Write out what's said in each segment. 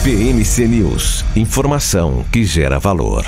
BMC News, informação que gera valor.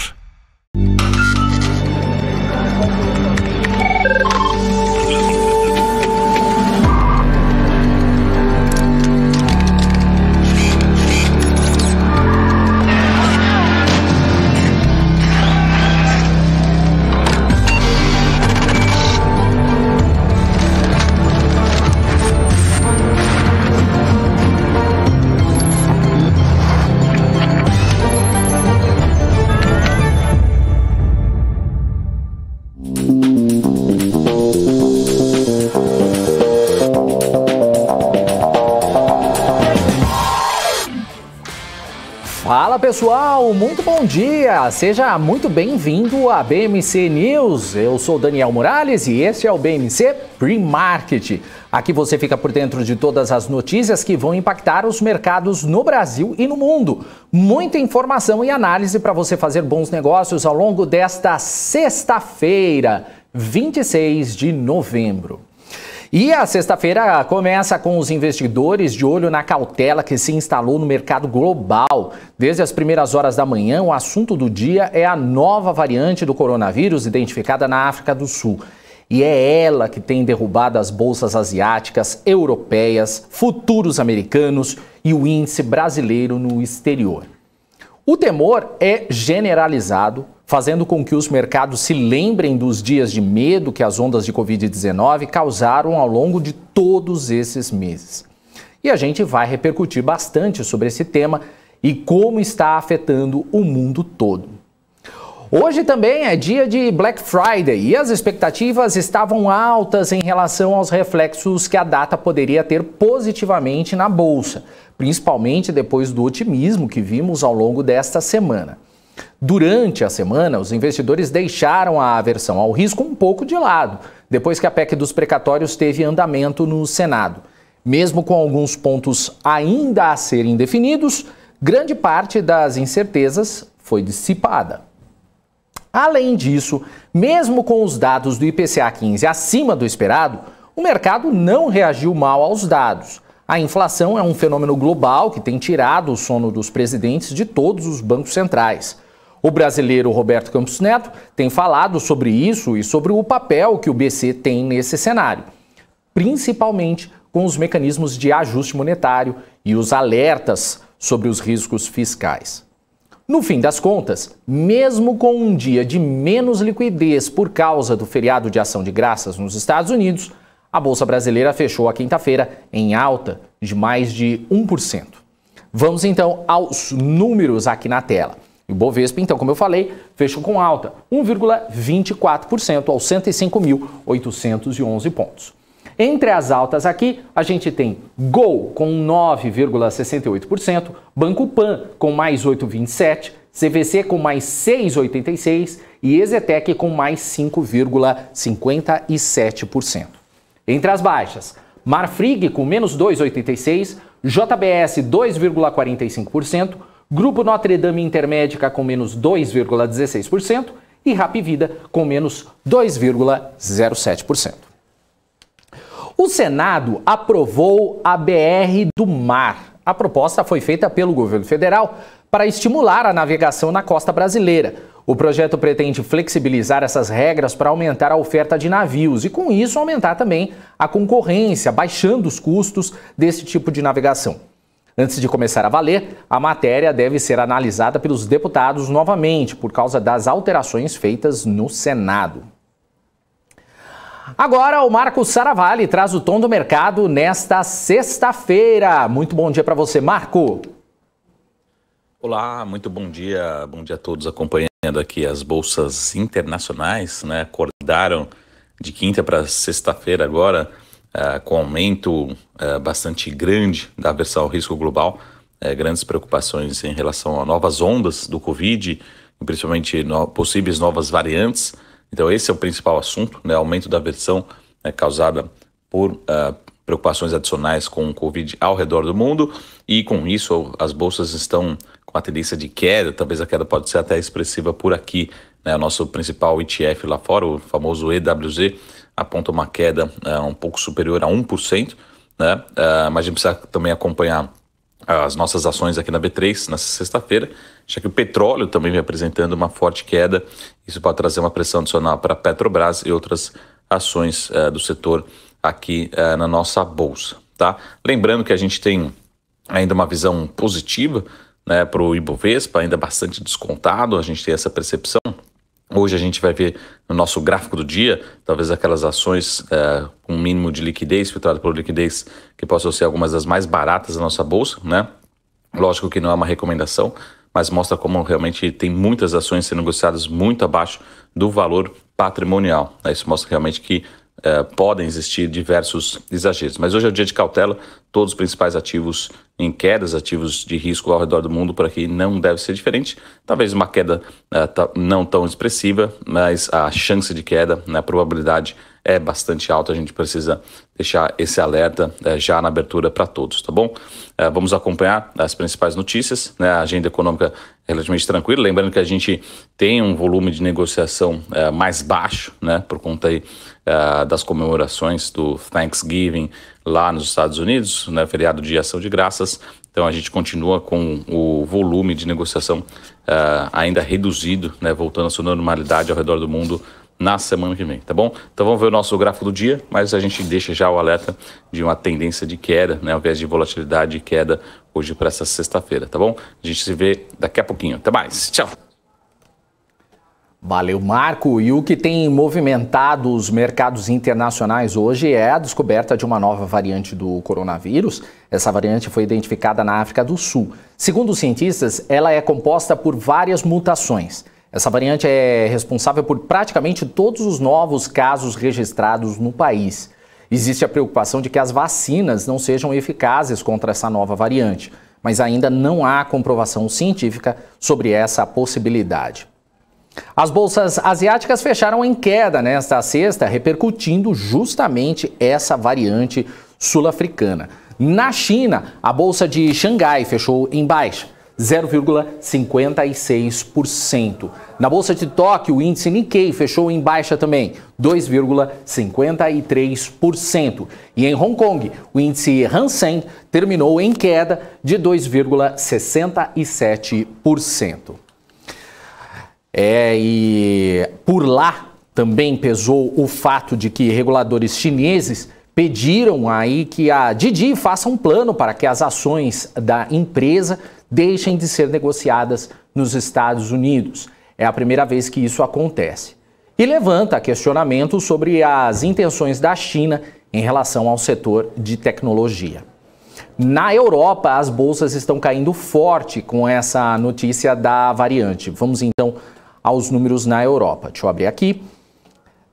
Fala pessoal, muito bom dia, seja muito bem-vindo à BMC News. Eu sou Daniel Morales e este é o BMC Pre-Market. Aqui você fica por dentro de todas as notícias que vão impactar os mercados no Brasil e no mundo. Muita informação e análise para você fazer bons negócios ao longo desta sexta-feira, 26 de novembro. E a sexta-feira começa com os investidores de olho na cautela que se instalou no mercado global. Desde as primeiras horas da manhã, o assunto do dia é a nova variante do coronavírus identificada na África do Sul. E é ela que tem derrubado as bolsas asiáticas, europeias, futuros americanos e o índice brasileiro no exterior. O temor é generalizado, fazendo com que os mercados se lembrem dos dias de medo que as ondas de Covid-19 causaram ao longo de todos esses meses. E a gente vai repercutir bastante sobre esse tema e como está afetando o mundo todo. Hoje também é dia de Black Friday e as expectativas estavam altas em relação aos reflexos que a data poderia ter positivamente na bolsa, principalmente depois do otimismo que vimos ao longo desta semana. Durante a semana, os investidores deixaram a aversão ao risco um pouco de lado, depois que a PEC dos precatórios teve andamento no Senado. Mesmo com alguns pontos ainda a serem definidos, grande parte das incertezas foi dissipada. Além disso, mesmo com os dados do IPCA 15 acima do esperado, o mercado não reagiu mal aos dados. A inflação é um fenômeno global que tem tirado o sono dos presidentes de todos os bancos centrais. O brasileiro Roberto Campos Neto tem falado sobre isso e sobre o papel que o BC tem nesse cenário, principalmente com os mecanismos de ajuste monetário e os alertas sobre os riscos fiscais. No fim das contas, mesmo com um dia de menos liquidez por causa do feriado de Ação de Graças nos Estados Unidos, a Bolsa Brasileira fechou a quinta-feira em alta de mais de 1%. Vamos então aos números aqui na tela. O Bovespa, então, como eu falei, fechou com alta, 1,24% aos 105.811 pontos. Entre as altas aqui, a gente tem Gol com 9,68%, Banco Pan com mais 8,27%, CVC com mais 6,86% e Ezetec com mais 5,57%. Entre as baixas, Marfrig com menos 2,86%, JBS 2,45%, Grupo Notre Dame Intermédica com menos 2,16% e Hapvida com menos 2,07%. O Senado aprovou a BR do Mar. A proposta foi feita pelo governo federal para estimular a navegação na costa brasileira. O projeto pretende flexibilizar essas regras para aumentar a oferta de navios e, com isso, aumentar também a concorrência, baixando os custos desse tipo de navegação. Antes de começar a valer, a matéria deve ser analisada pelos deputados novamente, por causa das alterações feitas no Senado. Agora, o Marco Saravalli traz o tom do mercado nesta sexta-feira. Muito bom dia para você, Marco. Olá, muito bom dia a todos acompanhando aqui as bolsas internacionais, né? Acordaram de quinta para sexta-feira agora, com aumento bastante grande da aversão ao risco global, grandes preocupações em relação a novas ondas do Covid, principalmente possíveis novas variantes. Então esse é o principal assunto, né? Aumento da aversão causada por preocupações adicionais com o Covid ao redor do mundo, e com isso as bolsas estão com a tendência de queda, talvez a queda pode ser até expressiva por aqui, né? O nosso principal ETF lá fora, o famoso EWZ, aponta uma queda um pouco superior a 1%, né? Mas a gente precisa também acompanhar as nossas ações aqui na B3 nessa sexta-feira, já que o petróleo também vem apresentando uma forte queda. Isso pode trazer uma pressão adicional para a Petrobras e outras ações do setor aqui na nossa bolsa, tá? Lembrando que a gente tem ainda uma visão positiva, né, para o Ibovespa, ainda bastante descontado, a gente tem essa percepção. Hoje a gente vai ver no nosso gráfico do dia, talvez aquelas ações com um mínimo de liquidez, filtrado por liquidez, que possam ser algumas das mais baratas da nossa bolsa, né? Lógico que não é uma recomendação, mas mostra como realmente tem muitas ações sendo negociadas muito abaixo do valor patrimonial. Isso mostra realmente que podem existir diversos exageros. Mas hoje é o dia de cautela, todos os principais ativos em quedas, ativos de risco ao redor do mundo, por aqui não deve ser diferente. Talvez uma queda não tão expressiva, mas a chance de queda, né, a probabilidade é bastante alta. A gente precisa deixar esse alerta já na abertura para todos, tá bom? Vamos acompanhar as principais notícias, né? A agenda econômica é relativamente tranquila. Lembrando que a gente tem um volume de negociação mais baixo, né, por conta aí das comemorações do Thanksgiving lá nos Estados Unidos, né, feriado de Ação de Graças. Então a gente continua com o volume de negociação ainda reduzido, né, voltando à sua normalidade ao redor do mundo na semana que vem, tá bom? Então vamos ver o nosso gráfico do dia, mas a gente deixa já o alerta de uma tendência de queda, né, ao invés de volatilidade e queda hoje para essa sexta-feira, tá bom? A gente se vê daqui a pouquinho. Até mais, tchau! Valeu, Marco. E o que tem movimentado os mercados internacionais hoje é a descoberta de uma nova variante do coronavírus. Essa variante foi identificada na África do Sul. Segundo os cientistas, ela é composta por várias mutações. Essa variante é responsável por praticamente todos os novos casos registrados no país. Existe a preocupação de que as vacinas não sejam eficazes contra essa nova variante, mas ainda não há comprovação científica sobre essa possibilidade. As bolsas asiáticas fecharam em queda nesta sexta, repercutindo justamente essa variante sul-africana. Na China, a bolsa de Xangai fechou em baixa, 0,56%. Na bolsa de Tóquio, o índice Nikkei fechou em baixa também, 2,53%. E em Hong Kong, o índice Hang Seng terminou em queda de 2,67%. E por lá também pesou o fato de que reguladores chineses pediram aí que a Didi faça um plano para que as ações da empresa deixem de ser negociadas nos Estados Unidos. É a primeira vez que isso acontece. E levanta questionamentos sobre as intenções da China em relação ao setor de tecnologia. Na Europa, as bolsas estão caindo forte com essa notícia da variante. Vamos então aos números na Europa. Deixa eu abrir aqui.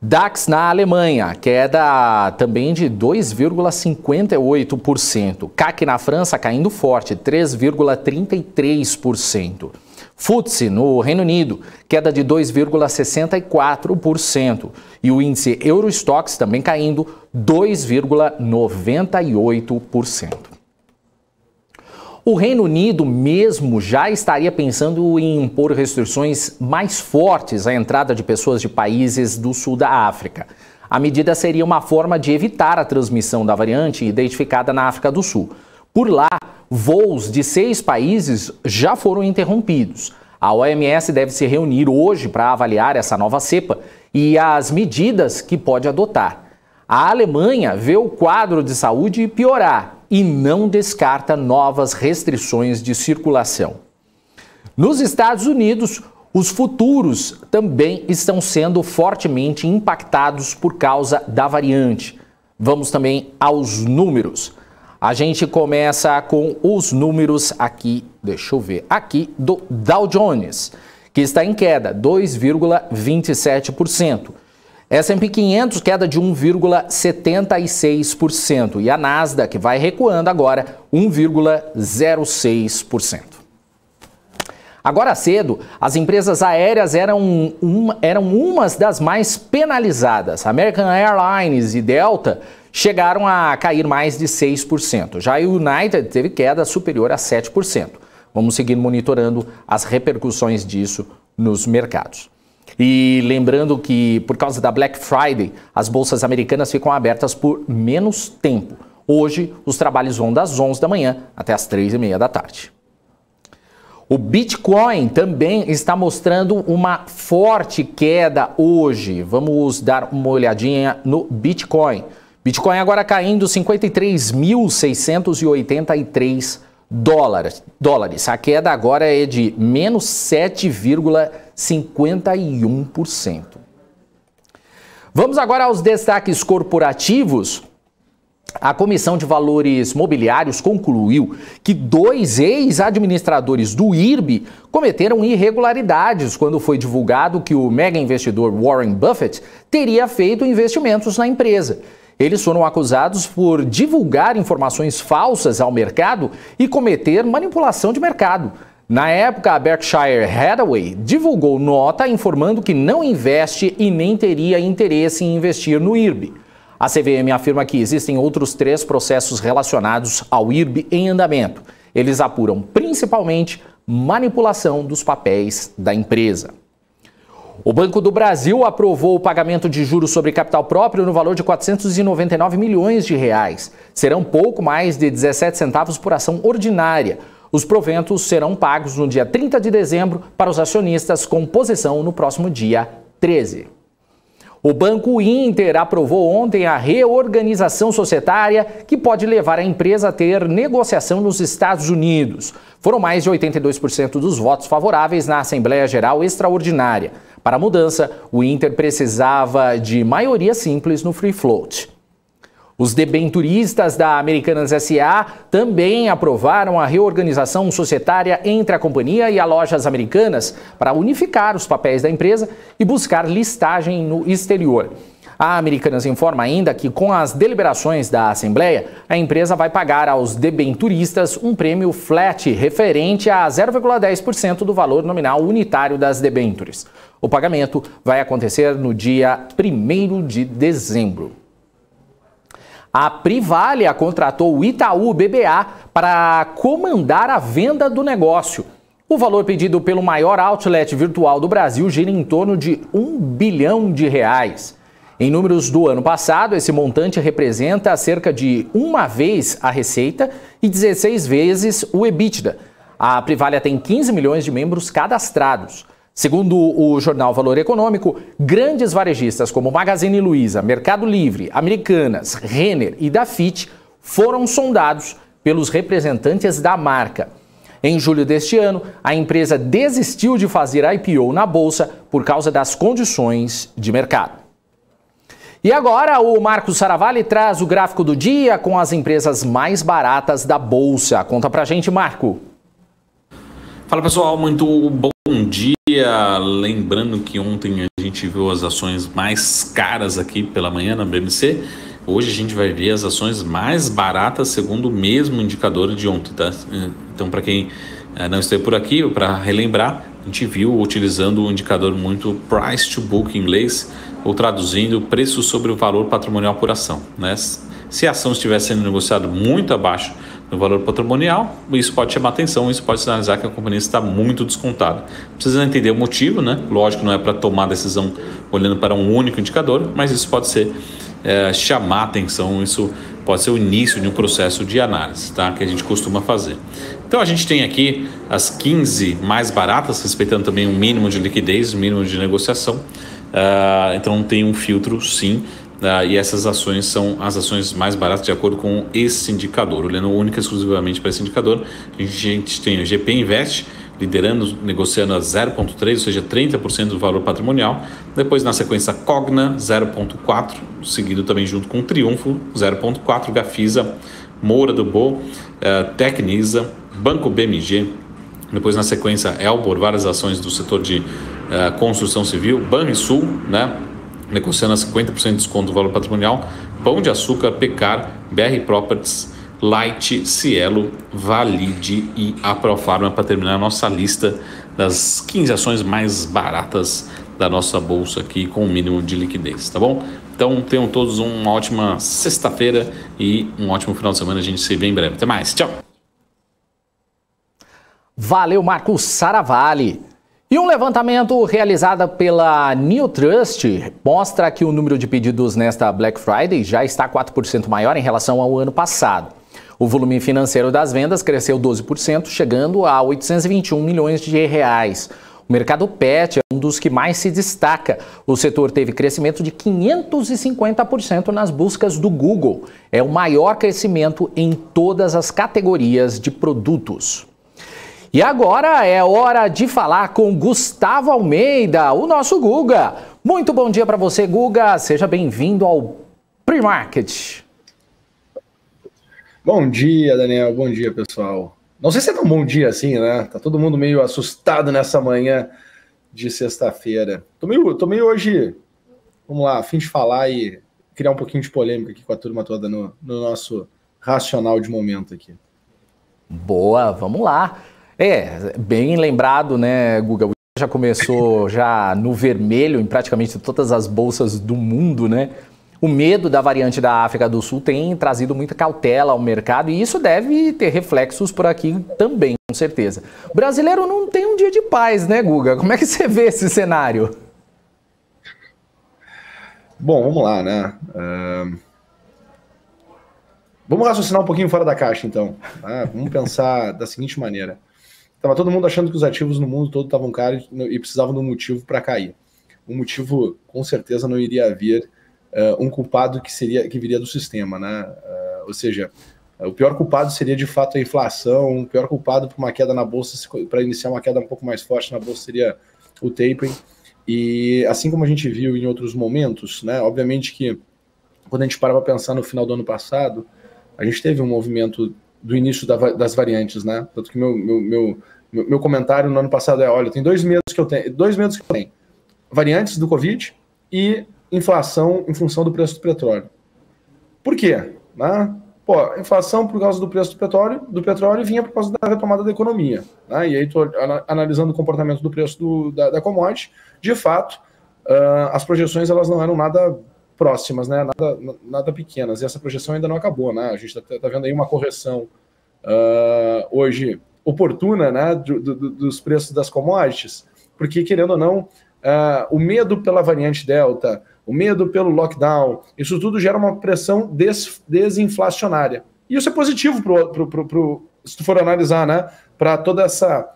DAX na Alemanha, queda também de 2,58%. CAC na França caindo forte, 3,33%. FTSE no Reino Unido, queda de 2,64%. E o índice Eurostoxx também caindo 2,98%. O Reino Unido mesmo já estaria pensando em impor restrições mais fortes à entrada de pessoas de países do sul da África. A medida seria uma forma de evitar a transmissão da variante identificada na África do Sul. Por lá, voos de 6 países já foram interrompidos. A OMS deve se reunir hoje para avaliar essa nova cepa e as medidas que pode adotar. A Alemanha vê o quadro de saúde piorar e não descarta novas restrições de circulação. Nos Estados Unidos, os futuros também estão sendo fortemente impactados por causa da variante. Vamos também aos números. A gente começa com os números aqui, deixa eu ver, aqui do Dow Jones, que está em queda, 2,27%. S&P 500 queda de 1,76% e a Nasdaq vai recuando agora 1,06%. Agora cedo, as empresas aéreas eram umas das mais penalizadas. American Airlines e Delta chegaram a cair mais de 6%. Já a United teve queda superior a 7%. Vamos seguir monitorando as repercussões disso nos mercados. E lembrando que, por causa da Black Friday, as bolsas americanas ficam abertas por menos tempo. Hoje, os trabalhos vão das 11 da manhã até as 3h30 da tarde. O Bitcoin também está mostrando uma forte queda hoje. Vamos dar uma olhadinha no Bitcoin. Bitcoin agora caindo 53.683 dólares. A queda agora é de menos 7,51%. Vamos agora aos destaques corporativos. A Comissão de Valores Mobiliários concluiu que 2 ex-administradores do IRB cometeram irregularidades quando foi divulgado que o mega investidor Warren Buffett teria feito investimentos na empresa. Eles foram acusados por divulgar informações falsas ao mercado e cometer manipulação de mercado. Na época, a Berkshire Hathaway divulgou nota informando que não investe e nem teria interesse em investir no IRB. A CVM afirma que existem outros 3 processos relacionados ao IRB em andamento. Eles apuram principalmente manipulação dos papéis da empresa. O Banco do Brasil aprovou o pagamento de juros sobre capital próprio no valor de 499 milhões de reais. Serão pouco mais de 17 centavos por ação ordinária. Os proventos serão pagos no dia 30 de dezembro para os acionistas com posição no próximo dia 13. O Banco Inter aprovou ontem a reorganização societária que pode levar a empresa a ter negociação nos Estados Unidos. Foram mais de 82% dos votos favoráveis na Assembleia Geral Extraordinária. Para a mudança, o Inter precisava de maioria simples no free float. Os debenturistas da Americanas S.A. também aprovaram a reorganização societária entre a companhia e a Lojas Americanas para unificar os papéis da empresa e buscar listagem no exterior. A Americanas informa ainda que, com as deliberações da Assembleia, a empresa vai pagar aos debenturistas um prêmio flat referente a 0,10% do valor nominal unitário das debêntures. O pagamento vai acontecer no dia 1º de dezembro. A Privalia contratou o Itaú BBA para comandar a venda do negócio. O valor pedido pelo maior outlet virtual do Brasil gira em torno de R$1 bilhão. Em números do ano passado, esse montante representa cerca de 1 vez a receita e 16 vezes o EBITDA. A Privalia tem 15 milhões de membros cadastrados. Segundo o jornal Valor Econômico, grandes varejistas como Magazine Luiza, Mercado Livre, Americanas, Renner e Dafit foram sondados pelos representantes da marca. Em julho deste ano, a empresa desistiu de fazer IPO na Bolsa por causa das condições de mercado. E agora o Marcos Saravalli traz o gráfico do dia com as empresas mais baratas da Bolsa. Conta pra gente, Marco. Fala pessoal, muito bom dia. Lembrando que ontem a gente viu as ações mais caras aqui pela manhã na BMC. Hoje a gente vai ver as ações mais baratas segundo o mesmo indicador de ontem, tá? Então, para quem não esteve por aqui, para relembrar, a gente viu utilizando o indicador muito price to book em inglês, ou traduzindo preço sobre o valor patrimonial por ação, né? Se a ação estiver sendo negociada muito abaixo do valor patrimonial, isso pode chamar atenção, isso pode sinalizar que a companhia está muito descontada. Precisa entender o motivo, né? Lógico, não é para tomar decisão olhando para um único indicador, mas isso pode ser chamar atenção, isso pode ser o início de um processo de análise, tá? Que a gente costuma fazer. Então a gente tem aqui as 15 mais baratas, respeitando também o mínimo de liquidez, o mínimo de negociação. Então tem um filtro, sim. E essas ações são as ações mais baratas de acordo com esse indicador. Olhando única e exclusivamente para esse indicador, a gente tem o GP Invest liderando, negociando a 0,3, ou seja, 30% do valor patrimonial. Depois, na sequência, Cogna, 0,4, seguido também junto com Triunfo, 0,4, Gafisa, Moura do Bo, Tecnisa, Banco BMG. Depois, na sequência, Elbor, várias ações do setor de construção civil, Banrisul, né? Negociando a 50% de desconto do valor patrimonial, Pão de Açúcar, Pecar, BR Properties, Light, Cielo, Valide e a Profarma, para terminar a nossa lista das 15 ações mais baratas da nossa bolsa aqui com o mínimo de liquidez, tá bom? Então tenham todos uma ótima sexta-feira e um ótimo final de semana, a gente se vê em breve. Até mais, tchau! Valeu, Marcos Saravalli! E um levantamento realizado pela New Trust mostra que o número de pedidos nesta Black Friday já está 4% maior em relação ao ano passado. O volume financeiro das vendas cresceu 12%, chegando a 821 milhões de reais. O mercado pet é um dos que mais se destaca. O setor teve crescimento de 550% nas buscas do Google. É o maior crescimento em todas as categorias de produtos. E agora é hora de falar com Gustavo Almeida, o nosso Guga. Muito bom dia para você, Guga. Seja bem-vindo ao Pre-Market. Bom dia, Daniel. Bom dia, pessoal. Não sei se é tão bom dia assim, né? Tá todo mundo meio assustado nessa manhã de sexta-feira. Tô meio hoje, vamos lá, a fim de falar e criar um pouquinho de polêmica aqui com a turma toda no nosso racional de momento aqui. Boa, vamos lá. Bem lembrado, né, Guga? Já começou já no vermelho em praticamente todas as bolsas do mundo, né? O medo da variante da África do Sul tem trazido muita cautela ao mercado e isso deve ter reflexos por aqui também, com certeza. O brasileiro não tem um dia de paz, né, Guga? Como é que você vê esse cenário? Bom, vamos lá, né? Vamos raciocinar um pouquinho fora da caixa, então. Vamos pensar da seguinte maneira. Estava todo mundo achando que os ativos no mundo todo estavam caros e precisavam de um motivo para cair. Um motivo, com certeza, não iria vir um culpado que viria do sistema, né? Ou seja, o pior culpado seria de fato a inflação, o pior culpado para uma queda na bolsa, para iniciar uma queda um pouco mais forte na bolsa, seria o tapering. E assim como a gente viu em outros momentos, né? Obviamente que quando a gente para pensar no final do ano passado, a gente teve um movimento do início das variantes, né? Tanto que meu comentário no ano passado olha, tem dois medos que eu tenho. Variantes do Covid e inflação em função do preço do petróleo. Por quê? Né? Inflação por causa do preço do petróleo vinha por causa da retomada da economia. Né? E aí estou analisando o comportamento do preço da commodity. De fato, as projeções elas não eram nada próximas, né? Nada pequenas. E essa projeção ainda não acabou. Né? A gente está vendo aí uma correção hoje oportuna, né? dos preços das commodities, porque, querendo ou não, o medo pela variante Delta, o medo pelo lockdown, isso tudo gera uma pressão desinflacionária. E isso é positivo se tu for analisar, né, para todo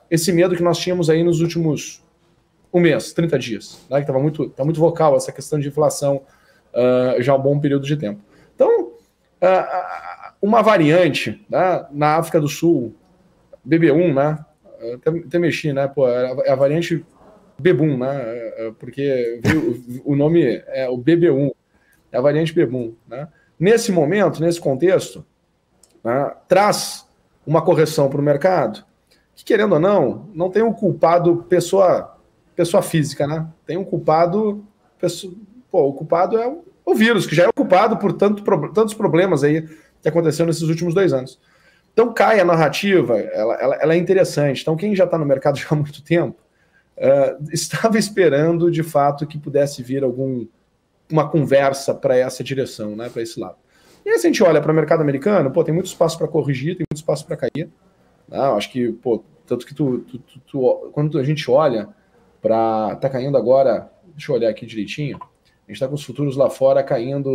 esse medo que nós tínhamos aí nos últimos um mês, 30 dias, né, que tá muito vocal essa questão de inflação já há um bom período de tempo. Então, uma variante, né, na África do Sul, BB1, né, até mexi, né, é a variante Bebum, né? Porque o nome é o BB1, é a variante Bebum, né? Nesse momento, nesse contexto, né, traz uma correção para o mercado que, querendo ou não tem um culpado pessoa física, né? Tem um culpado, o culpado é o vírus, que já é o culpado por tantos problemas aí que aconteceram nesses últimos 2 anos. Então cai a narrativa, ela é interessante. Então quem já está no mercado já há muito tempo, estava esperando, de fato, que pudesse vir uma conversa para essa direção, né, para esse lado. E aí, se a gente olha para o mercado americano, tem muito espaço para corrigir, tem muito espaço para cair. Acho que, tanto que quando a gente olha para... Está caindo agora, deixa eu olhar aqui direitinho, a gente está com os futuros lá fora caindo,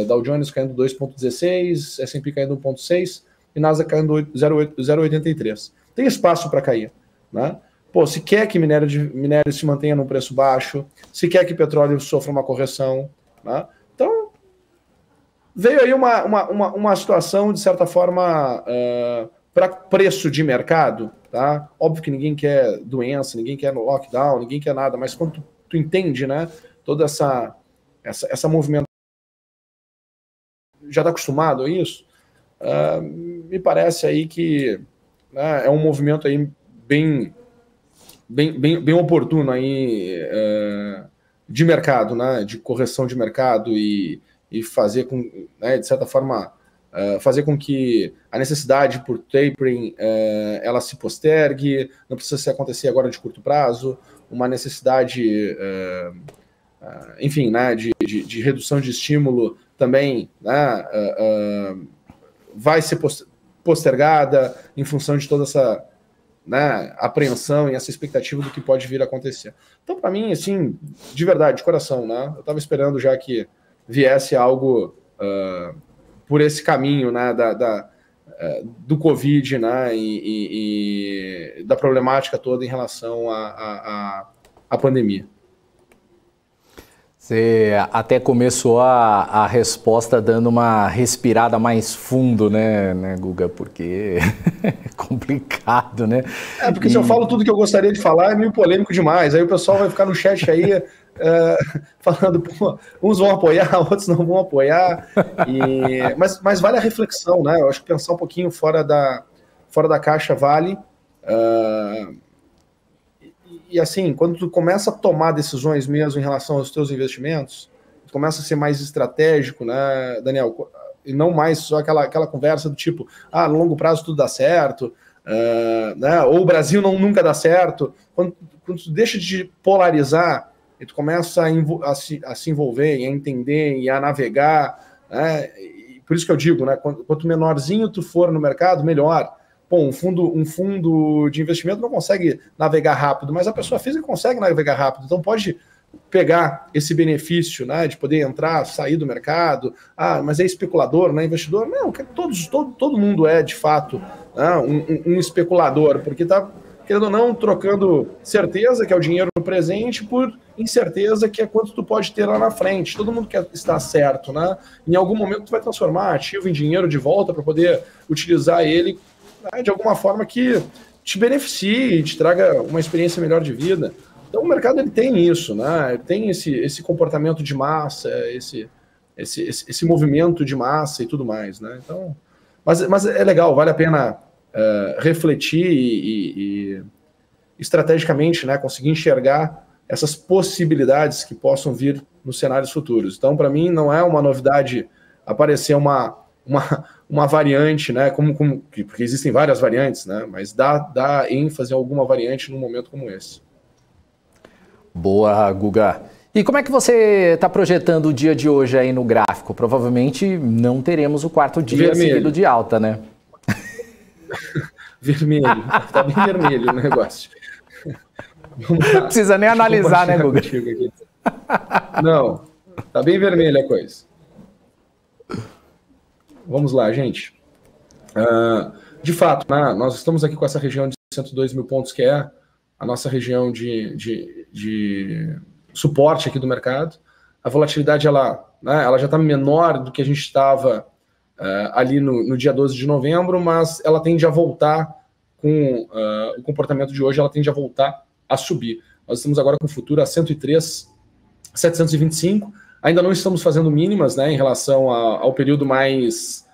Dow Jones caindo 2,16, S&P caindo 1,6 e Nasdaq caindo 0,83. Tem espaço para cair, né? Se quer que minério se mantenha num preço baixo, se quer que petróleo sofra uma correção, né? Então, veio aí uma situação, de certa forma, para preço de mercado, tá? Óbvio que ninguém quer doença, ninguém quer lockdown, ninguém quer nada, mas quando tu entende, né, toda essa movimentação, já está acostumado a isso, me parece aí que, né, é um movimento aí bem oportuno aí, de mercado, né, de correção de mercado e fazer com, né, de certa forma, fazer com que a necessidade por tapering ela se postergue, não precisa acontecer agora de curto prazo, uma necessidade, enfim, né, de redução de estímulo também, né, vai ser postergada em função de toda né, apreensão e essa expectativa do que pode vir a acontecer. Então, para mim, assim, de verdade, de coração, né, eu estava esperando já que viesse algo por esse caminho, né, do Covid, né, e da problemática toda em relação à pandemia. Você até começou a resposta dando uma respirada mais fundo, né, Guga? Porque é complicado, né? Porque se eu falo tudo que eu gostaria de falar, é meio polêmico demais. Aí o pessoal vai ficar no chat aí falando, pô, uns vão apoiar, outros não vão apoiar. Mas vale a reflexão, né? Eu acho que pensar um pouquinho fora da caixa vale. E assim, quando tu começa a tomar decisões mesmo em relação aos teus investimentos, tu começa a ser mais estratégico, né, Daniel? E não mais só aquela conversa do tipo, no longo prazo tudo dá certo, né? Ou o Brasil nunca dá certo. Quando tu deixa de polarizar e tu começa a se envolver, e a entender e a navegar, né? E por isso que eu digo, né, quanto menorzinho tu for no mercado, melhor. Pô, um fundo de investimento não consegue navegar rápido, mas a pessoa física consegue navegar rápido. Então pode pegar esse benefício, né, de poder entrar, sair do mercado. Mas é especulador, não é investidor? Não, todo mundo é, de fato, né, um especulador, porque está, querendo ou não, trocando certeza, que é o dinheiro no presente, por incerteza, que é quanto tu pode ter lá na frente. Todo mundo quer estar certo, né? Em algum momento tu vai transformar ativo em dinheiro de volta para poder utilizar ele de alguma forma que te beneficie, te traga uma experiência melhor de vida. Então o mercado ele tem isso, né? Ele tem esse comportamento de massa, esse movimento de massa e tudo mais, né? Então, mas é legal, vale a pena refletir e estrategicamente, né, conseguir enxergar essas possibilidades que possam vir nos cenários futuros. Então, para mim, não é uma novidade aparecer uma variante, né? Porque existem várias variantes, né? Mas dá ênfase a alguma variante num momento como esse. Boa, Guga. E como é que você está projetando o dia de hoje aí no gráfico? Provavelmente não teremos o quarto dia seguido de alta, né? Vermelho. Tá bem vermelho o negócio. Não precisa nem analisar, né, Guga? Não, tá bem vermelha a coisa. Vamos lá, gente. De fato, né, nós estamos aqui com essa região de 102 mil pontos, que é a nossa região de suporte aqui do mercado. A volatilidade ela já está menor do que a gente estava ali no dia 12 de novembro, mas ela tende a voltar com o comportamento de hoje, ela tende a voltar a subir. Nós estamos agora com o futuro a 103,725. Ainda não estamos fazendo mínimas, né, em relação ao período mais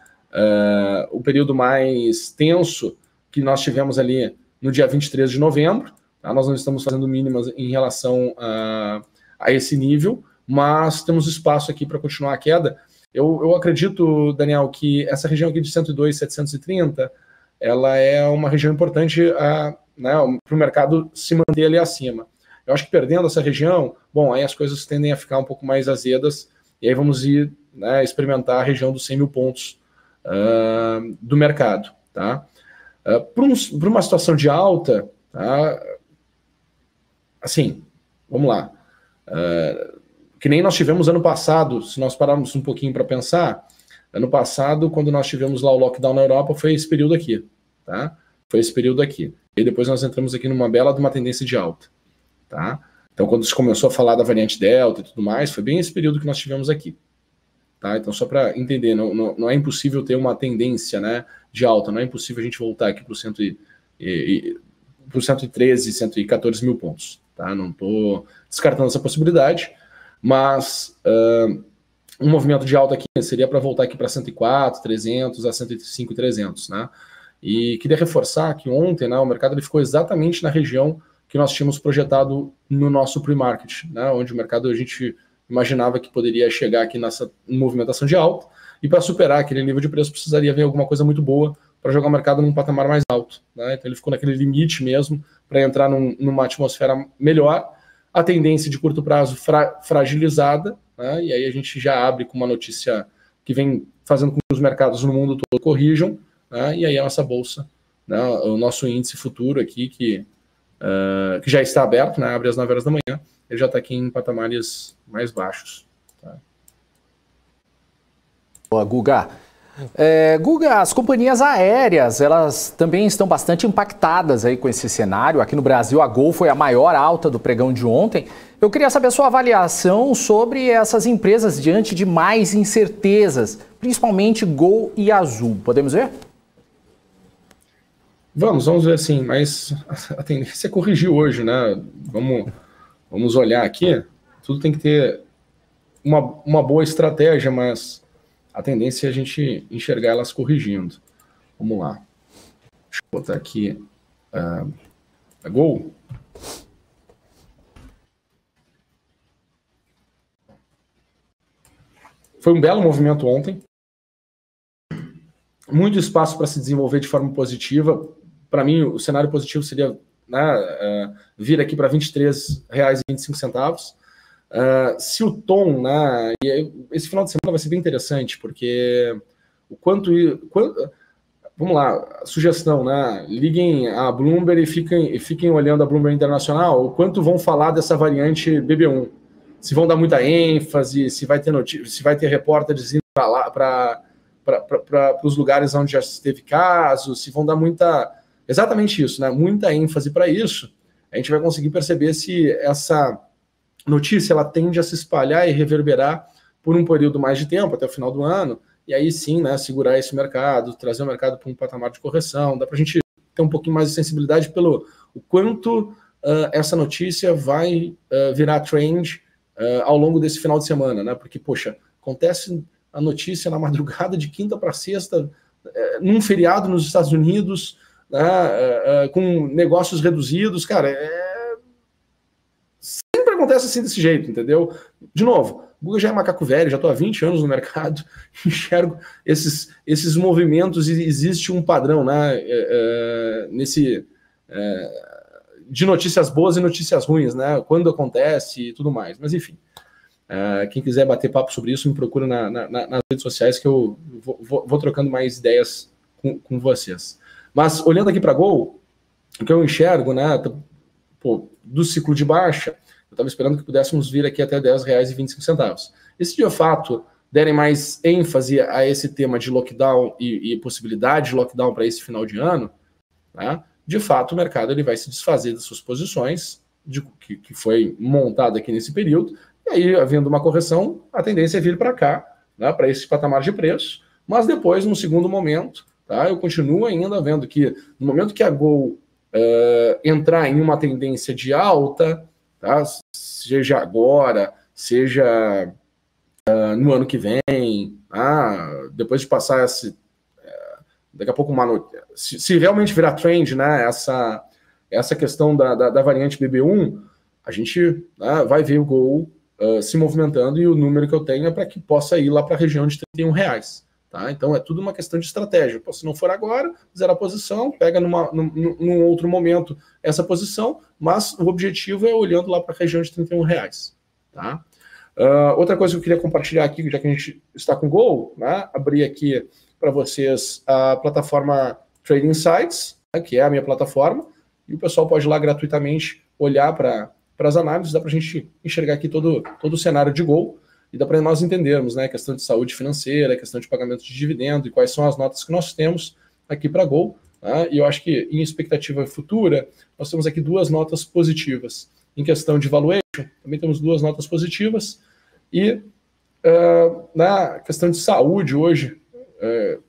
tenso que nós tivemos ali no dia 23 de novembro. Tá? Nós não estamos fazendo mínimas em relação a esse nível, mas temos espaço aqui para continuar a queda. Eu acredito, Daniel, que essa região aqui de 102,730, ela é uma região importante né, para o mercado se manter ali acima. Eu acho que perdendo essa região, bom, aí as coisas tendem a ficar um pouco mais azedas, e aí vamos ir, né, experimentar a região dos 100 mil pontos do mercado. Tá? Para uma situação de alta, tá? Assim, vamos lá. Que nem nós tivemos ano passado, se nós pararmos um pouquinho para pensar, ano passado, quando nós tivemos lá o lockdown na Europa, foi esse período aqui. Tá? Foi esse período aqui. E depois nós entramos aqui numa bela de uma tendência de alta. Tá? Então, quando se começou a falar da variante Delta e tudo mais, foi bem esse período que nós tivemos aqui. Tá? Então, só para entender, não é impossível ter uma tendência, né, de alta, não é impossível a gente voltar aqui para o 113, 114 mil pontos. Tá? Não estou descartando essa possibilidade, mas um movimento de alta aqui seria para voltar aqui para 104, 300 a 105, 300. Né? E queria reforçar que ontem, né, o mercado ele ficou exatamente na região que nós tínhamos projetado no nosso pre-market, né, onde o mercado a gente imaginava que poderia chegar aqui nessa movimentação de alta, e para superar aquele nível de preço precisaria vir alguma coisa muito boa para jogar o mercado num patamar mais alto. Né? Então ele ficou naquele limite mesmo para entrar numa atmosfera melhor, a tendência de curto prazo fragilizada, né? E aí a gente já abre com uma notícia que vem fazendo com que os mercados no mundo todo corrijam, né? E aí a nossa bolsa, né, o nosso índice futuro aqui, que já está aberto, né, abre às 9 horas da manhã, ele já está aqui em patamares mais baixos. Tá? Boa, Guga. Guga, as companhias aéreas, elas também estão bastante impactadas aí com esse cenário. Aqui no Brasil, a Gol foi a maior alta do pregão de ontem. Eu queria saber a sua avaliação sobre essas empresas diante de mais incertezas, principalmente Gol e Azul. Podemos ver? Vamos ver sim, mas a tendência é corrigir hoje, né? Vamos olhar aqui. Tudo tem que ter uma boa estratégia, mas a tendência é a gente enxergar elas corrigindo. Vamos lá. Deixa eu botar aqui a Gol. Foi um belo movimento ontem. Muito espaço para se desenvolver de forma positiva. Para mim, o cenário positivo seria, né, vir aqui para R$ 23,25. Se o tom, né, e esse final de semana vai ser bem interessante, porque vamos lá, sugestão, né, liguem a Bloomberg e fiquem olhando a Bloomberg Internacional, o quanto vão falar dessa variante BB1, se vão dar muita ênfase, se vai ter repórteres indo para os lugares onde já teve casos, se vão dar exatamente isso, né, muita ênfase para isso. A gente vai conseguir perceber se essa notícia ela tende a se espalhar e reverberar por um período mais de tempo, até o final do ano, e aí sim, né, segurar esse mercado, trazer o mercado para um patamar de correção. Dá para a gente ter um pouquinho mais de sensibilidade pelo o quanto essa notícia vai virar trend ao longo desse final de semana, né? Porque, poxa, acontece a notícia na madrugada de quinta para sexta, num feriado nos Estados Unidos, né, com negócios reduzidos, cara, sempre acontece assim desse jeito, entendeu? De novo, o Google já é macaco velho, já estou há 20 anos no mercado, enxergo esses movimentos e existe um padrão, né, de notícias boas e notícias ruins, né, quando acontece e tudo mais, mas enfim. Quem quiser bater papo sobre isso, me procura nas redes sociais que eu vou trocando mais ideias com vocês. Mas olhando aqui para a Gol, o que eu enxergo, né, do ciclo de baixa, eu estava esperando que pudéssemos vir aqui até R$ 10,25. E se de fato derem mais ênfase a esse tema de lockdown e possibilidade de lockdown para esse final de ano, né, de fato o mercado ele vai se desfazer das suas posições que foi montada aqui nesse período, e aí, havendo uma correção, a tendência é vir para cá, né, para esse patamar de preço, mas depois, num segundo momento, tá, eu continuo ainda vendo que no momento que a Gol entrar em uma tendência de alta, tá, seja agora, seja no ano que vem, depois de passar daqui a pouco se realmente virar trend, né, essa questão da variante BB1, a gente vai ver o Gol se movimentando, e o número que eu tenho é para que possa ir lá para a região de R$31. Tá? Então é tudo uma questão de estratégia. Se não for agora, zera a posição, pega num outro momento essa posição, mas o objetivo é olhando lá para a região de R$31. Tá? Outra coisa que eu queria compartilhar aqui, já que a gente está com o Gol, né, abrir aqui para vocês a plataforma Trading Insights, né, que é a minha plataforma, e o pessoal pode ir lá gratuitamente olhar para as análises, dá para a gente enxergar aqui todo o cenário de Gol, e dá para nós entendermos, né, a questão de saúde financeira, a questão de pagamento de dividendo, e quais são as notas que nós temos aqui para Gol. Tá? E eu acho que em expectativa futura, nós temos aqui duas notas positivas. Em questão de valuation, também temos duas notas positivas, e na questão de saúde hoje,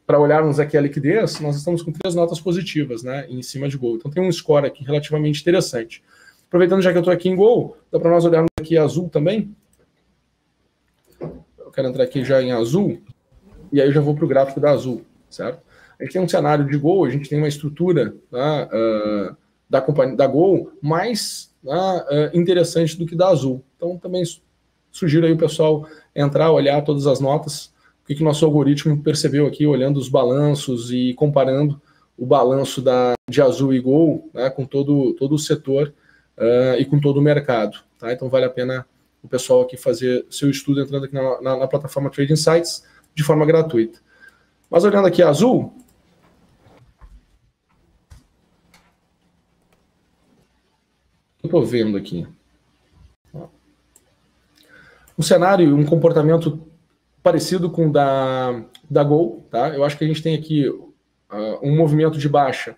para olharmos aqui a liquidez, nós estamos com 3 notas positivas, né, em cima de Gol. Então tem um score aqui relativamente interessante. Aproveitando já que eu estou aqui em Gol, dá para nós olharmos aqui Azul também. Eu quero entrar aqui já em Azul, e aí eu já vou para o gráfico da Azul, certo? A gente tem um cenário de Gol, a gente tem uma estrutura, tá, da companhia da Gol mais interessante do que da Azul. Então também sugiro aí o pessoal entrar, olhar todas as notas, o que nosso algoritmo percebeu aqui, olhando os balanços e comparando o balanço de Azul e Gol, né, com todo o setor e com todo o mercado. Tá? Então vale a pena o pessoal aqui fazer seu estudo entrando aqui na plataforma Trading Insights de forma gratuita. Mas olhando aqui a Azul, estou vendo aqui? Um cenário, um comportamento parecido com o da Gol, tá? Eu acho que a gente tem aqui um movimento de baixa,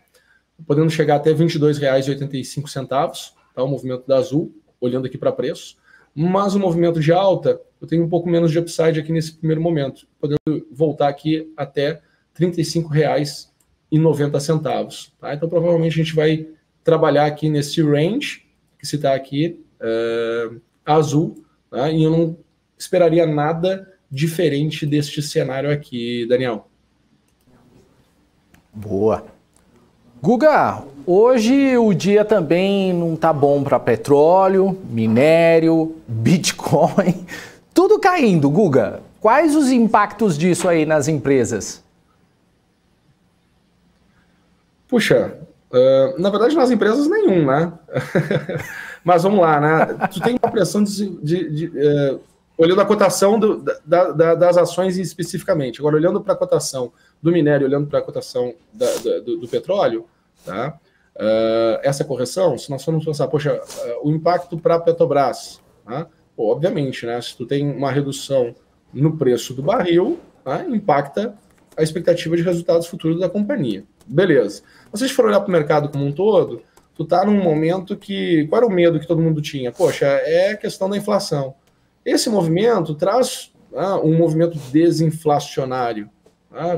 podendo chegar até R$ 22,85, tá? O movimento da Azul, olhando aqui para preço. Mas o movimento de alta, eu tenho um pouco menos de upside aqui nesse primeiro momento, podendo voltar aqui até R$ 35,90, tá? Então, provavelmente, a gente vai trabalhar aqui nesse range, que se está aqui, azul, tá? E eu não esperaria nada diferente deste cenário aqui, Daniel. Boa. Guga, hoje o dia também não tá bom para petróleo, minério, Bitcoin, tudo caindo, Guga. Quais os impactos disso aí nas empresas? Puxa, na verdade nas empresas nenhum, né? Mas vamos lá, né? Tu tem uma pressão olhando a cotação das ações especificamente. Agora, olhando para a cotação do minério, olhando para a cotação do petróleo, tá? Essa correção, se nós formos pensar, poxa, o impacto para a Petrobras, tá? Pô, obviamente, né? Se tu tem uma redução no preço do barril, tá? Impacta a expectativa de resultados futuros da companhia. Beleza. Se a gente for olhar para o mercado como um todo, tu tá num momento que... Qual era o medo que todo mundo tinha? Poxa, é a questão da inflação. Esse movimento traz um movimento desinflacionário.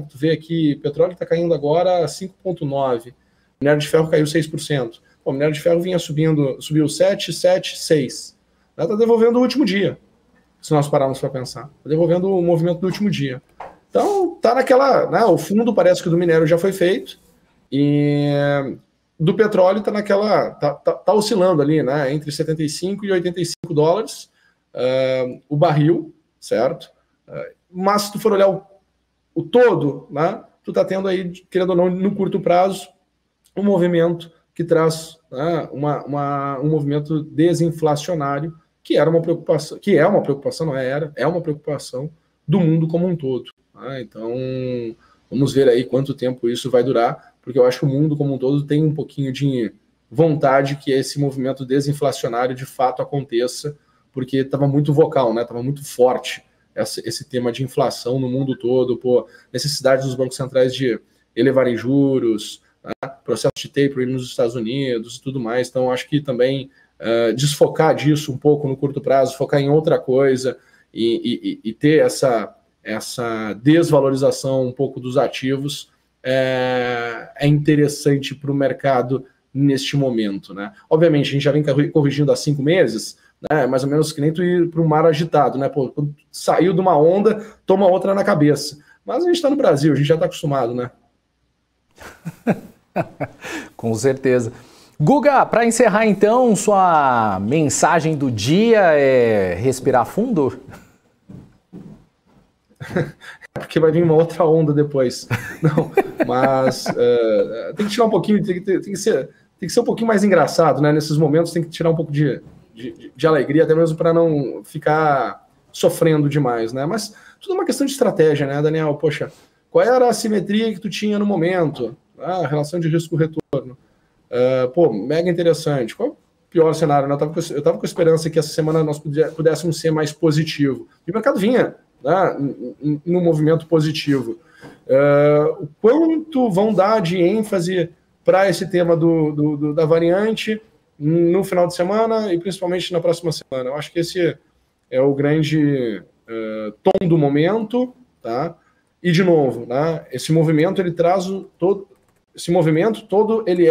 Tu vê aqui, petróleo está caindo agora a 5,9%, minério de ferro caiu 6%. O minério de ferro vinha subiu 7, 6%. Está devolvendo o último dia, se nós pararmos para pensar. Está devolvendo o movimento do último dia. Então, tá naquela... Né, o fundo parece que do minério já foi feito, e do petróleo está naquela... Tá oscilando ali, né, entre 75 e 85 dólares, o barril, certo? Mas se tu for olhar o todo, né, tu tá tendo aí, querendo ou não, no curto prazo, um movimento que traz, né, um movimento desinflacionário, que era uma preocupação, que é uma preocupação, não era, é uma preocupação do mundo como um todo. Né? Então, vamos ver aí quanto tempo isso vai durar, porque eu acho que o mundo como um todo tem um pouquinho de vontade que esse movimento desinflacionário de fato aconteça, porque estava muito vocal, né? Estava muito forte esse tema de inflação no mundo todo, necessidade dos bancos centrais de elevarem juros, né? Processo de tapering nos Estados Unidos e tudo mais. Então, acho que também desfocar disso um pouco no curto prazo, focar em outra coisa e ter essa desvalorização um pouco dos ativos é interessante para o mercado neste momento, né? Obviamente, a gente já vem corrigindo há 5 meses, né? Mais ou menos que nem tu ir para um mar agitado, né? Pô, quando saiu de uma onda, toma outra na cabeça. Mas a gente está no Brasil, a gente já está acostumado, né? Com certeza. Guga, para encerrar então, sua mensagem do dia é respirar fundo? Porque vai vir uma outra onda depois. Não, mas tem que tirar um pouquinho, tem que ser um pouquinho mais engraçado, né? Nesses momentos tem que tirar um pouco de alegria, até mesmo para não ficar sofrendo demais, né? Mas tudo é uma questão de estratégia, né, Daniel? Poxa, qual era a simetria que tu tinha no momento? A relação de risco-retorno. Mega interessante. Qual é o pior cenário? Né? Eu estava com esperança que essa semana nós pudéssemos ser mais positivo. E o mercado vinha, né, num movimento positivo. O quanto vão dar de ênfase para esse tema da variante no final de semana e principalmente na próxima semana? Eu acho que esse é o grande tom do momento, tá? E de novo, né, esse movimento ele traz esse movimento todo ele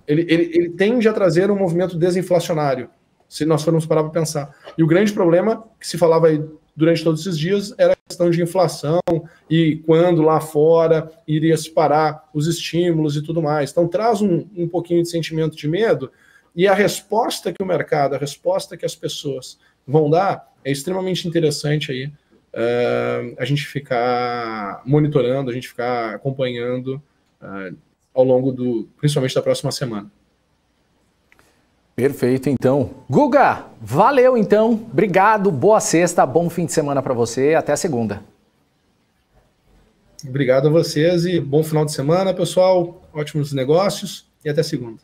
ele tende a trazer um movimento desinflacionário, se nós formos parar para pensar. E o grande problema que se falava aí durante todos esses dias era a questão de inflação e quando lá fora iria se parar os estímulos e tudo mais. Então traz um pouquinho de sentimento de medo, e a resposta que o mercado, a resposta que as pessoas vão dar é extremamente interessante aí. A gente ficar monitorando, a gente ficar acompanhando ao longo principalmente da próxima semana. Perfeito, então. Guga, valeu então, obrigado, boa sexta, bom fim de semana para você, até segunda. Obrigado a vocês e bom final de semana, pessoal, ótimos negócios e até segunda.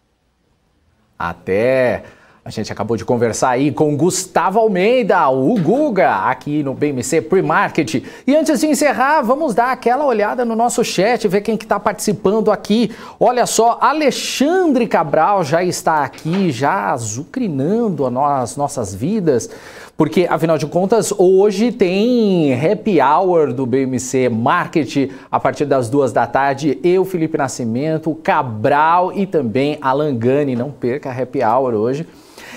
Até... A gente acabou de conversar aí com Gustavo Almeida, o Guga, aqui no BMC Pre-Market. E antes de encerrar, vamos dar aquela olhada no nosso chat, ver quem que está participando aqui. Olha só, Alexandre Cabral já está aqui, já azucrinando as nossas vidas. Porque, afinal de contas, hoje tem Happy Hour do BMC Market a partir das 2 da tarde. Eu, Felipe Nascimento, Cabral e também Alan Gani. Não perca a Happy Hour hoje.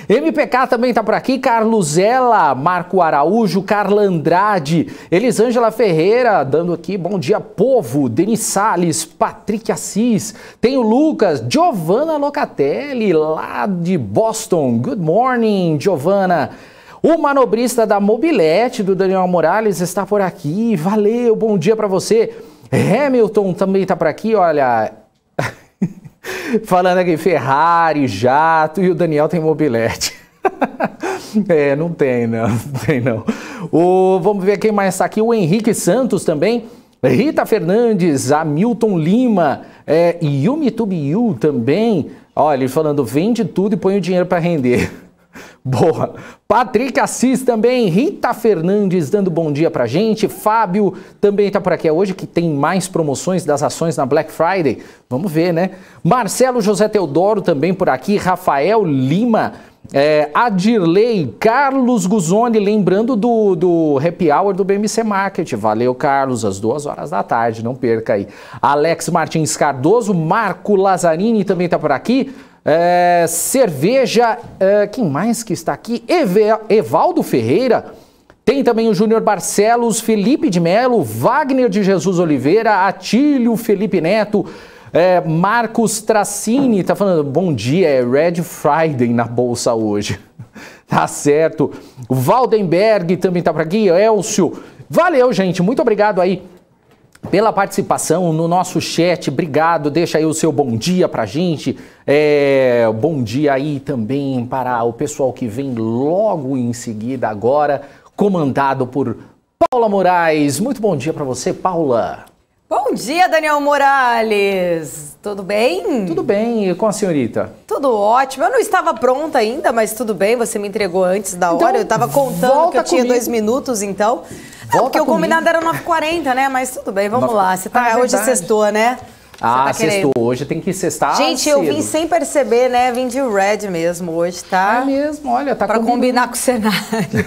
MPK também está por aqui, Carlos Ela, Marco Araújo, Carla Andrade, Elisângela Ferreira, dando aqui bom dia, povo, Denis Salles, Patrick Assis, tem o Lucas, Giovana Locatelli, lá de Boston, good morning, Giovana. O manobrista da Mobilete, do Daniel Morales, está por aqui, valeu, bom dia para você. Hamilton também está por aqui, olha... Falando aqui, Ferrari, jato e o Daniel tem mobilete. Não tem não. Vamos ver quem mais está aqui, o Henrique Santos também, Rita Fernandes, Hamilton Lima, Yumi Tubiu também. Olha, ele falando, vende tudo e põe o dinheiro para render. Boa. Patrick Assis também, Rita Fernandes dando bom dia pra gente, Fábio também tá por aqui, hoje que tem mais promoções das ações na Black Friday, vamos ver, né? Marcelo José Teodoro também por aqui, Rafael Lima, Adirley, Carlos Guzoni, lembrando do Happy Hour do BMC Market, valeu Carlos, às 2 horas da tarde, não perca aí. Alex Martins Cardoso, Marco Lazzarini também tá por aqui, Cerveja, quem mais que está aqui? Evaldo Ferreira, tem também o Júnior Barcelos, Felipe de Melo, Wagner de Jesus Oliveira, Atílio Felipe Neto, Marcos Tracini, tá falando, bom dia, é Red Friday na bolsa hoje, tá certo, o Valdenberg também tá por aqui, Elcio, valeu gente, muito obrigado aí pela participação no nosso chat, obrigado, deixa aí o seu bom dia pra gente, bom dia aí também para o pessoal que vem logo em seguida agora, comandado por Paula Moraes, muito bom dia pra você, Paula. Bom dia, Daniel Morales, tudo bem? Tudo bem, e com a senhorita? Tudo ótimo, eu não estava pronta ainda, mas tudo bem, você me entregou antes da hora, eu estava contando que eu tinha 2 minutos, então... porque o combinado era 9h40, né? Mas tudo bem, vamos lá. Você tá, hoje sextou, né? Sextou. Hoje tem que sextar. Gente, cedo. eu vim sem perceber, né? Vim de red mesmo hoje, tá? É mesmo, olha, tá pra combinar com o cenário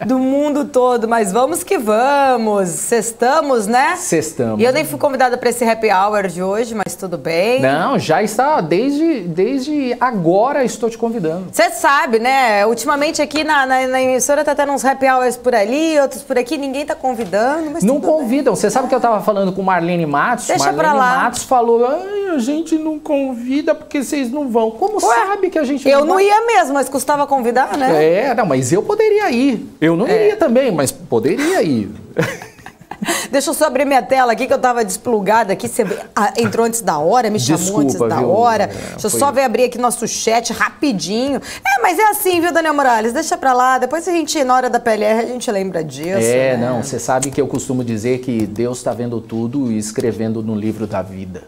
do mundo todo. Mas vamos que vamos. Sextamos, né? Sextamos. E eu nem fui convidada para esse happy hour de hoje, mas tudo bem. Não, já está. Desde agora estou te convidando. Você sabe, né? Ultimamente aqui na emissora tá tendo uns happy hours por ali, outros por aqui. Ninguém tá convidando, mas não tudo convidam. bem. Você sabe que eu tava falando com Marlene Matos? Deixa pra lá. Marlene Matos falou, a gente não convida porque vocês não vão. Como sabe que a gente não vai? Eu não ia mesmo, mas custava convidar, né? Não, mas eu poderia ir. Eu não iria também, mas poderia ir. Deixa eu só abrir minha tela aqui, que eu tava desplugada aqui. Você entrou antes da hora, me chamou antes da hora. Deixa eu só ver abrir aqui nosso chat rapidinho. Mas é assim, viu, Daniel Morales? Deixa pra lá. Depois a gente, na hora da PLR, a gente lembra disso. Né? Não, você sabe que eu costumo dizer que Deus tá vendo tudo e escrevendo no livro da vida.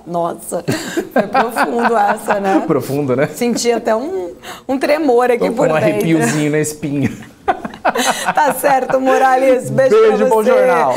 Nossa, foi profundo essa, né? Profundo, né? Senti até um tremor aqui por dentro. Um arrepiozinho na espinha. Tá certo, Morales. Beijo pra você. Bom jornal.